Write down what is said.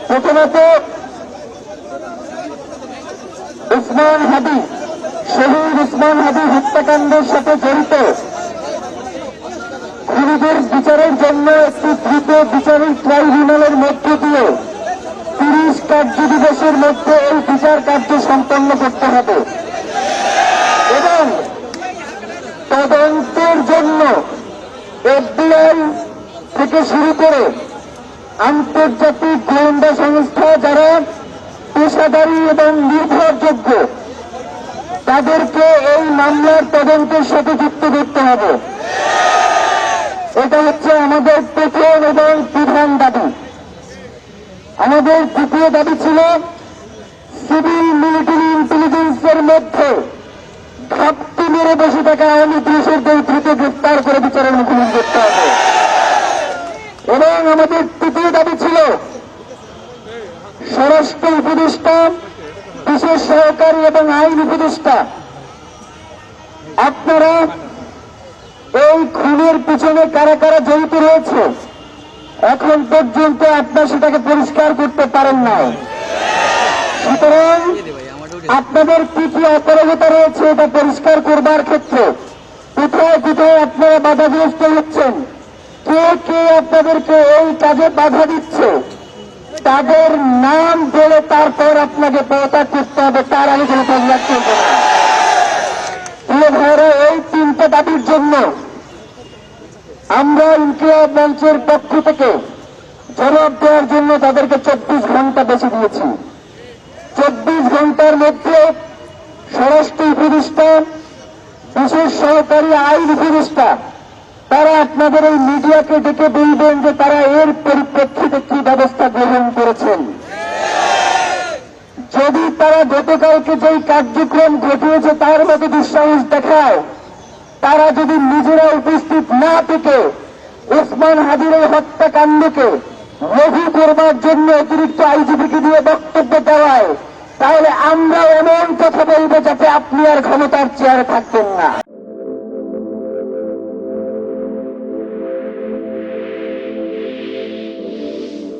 প্রথমত উসমান হাদি, শহীদ উসমান হাদি হত্যাকাণ্ডের সাথে জড়িত খুনিদের বিচারের জন্য একটি দ্রুত বিচারিক ট্রাইব্যুনালের মধ্য দিয়ে 30 কার্য দিবসের মধ্যে এই বিচার কার্য সম্পন্ন করতে হবে এবং তদন্তের জন্য FBI থেকে শুরু করে আন্তর্জাতিক গোয়েন্দা সংস্থা যারা পেশাদারী এবং নির্ভরযোগ্য তাদেরকে এই মামলার তদন্তের সাথে যুক্ত করতে হবে। এটা হচ্ছে আমাদের প্রথম এবং প্রধান দাবি। আমাদের দ্বিতীয় দাবি ছিল সিভিল মিলিটারি ইন্টেলিজেন্সের মধ্যে ঘাপটি মেরে বসে থাকা আওয়ামী পুলিশের দ্রুত গ্রেফতার করে বিচারের মুখোমুখি করতে হবে এবং আমাদের তৃতীয় দাবি ছিল স্বরাষ্ট্র উপদেষ্টা, বিশেষ সহকারী এবং আইন উপদেষ্টা, আপনারা এই খুনের পিছনে কারা কারা জড়িত রয়েছে এখন পর্যন্ত আপনারা সেটাকে পরিষ্কার করতে পারেন নাই। সুতরাং আপনাদের কি কি অপারগতা রয়েছে এটা পরিষ্কার করবার ক্ষেত্রে কোথায় কোথায় আপনারা বাধাগ্রস্ত হচ্ছেন, কে কে আপনাদেরকে এই কাজে বাধা দিচ্ছে তাদের নাম বলে তারপর আপনাকে পদত্যাগ করতে হবে, তার আগে কোনো পদত্যাগ করবে না। প্রিয় ভাইরা, এই 3টা দাবির জন্য আমরা ইনকিলাব মঞ্চের পক্ষ থেকে জবাব দেওয়ার জন্য তাদেরকে 24 ঘন্টা বেছে দিয়েছি। 24 ঘন্টার মধ্যে স্বরাষ্ট্র উপদেষ্টা, বিশেষ সহকারী আইন উপদেষ্টা তারা আপনাদের এই মিডিয়াকে ডেকে বলবেন যে তারা এর পরিপ্রেক্ষিতে কি ব্যবস্থা গ্রহণ করেছেন। যদি তারা গতকালকে যেই কার্যক্রম ঘটিয়েছে তার মতো দুঃসাহস দেখায়, তারা যদি নিজেরা উপস্থিত না থেকে উসমান হাদির এই হত্যাকাণ্ডকে লঘু করবার জন্য অতিরিক্ত আইজিপিকে দিয়ে বক্তব্য দেওয়ায়, তাহলে আমরা এমন কথা বলবো যাতে আপনি আর ক্ষমতার চেয়ারে থাকবেন না।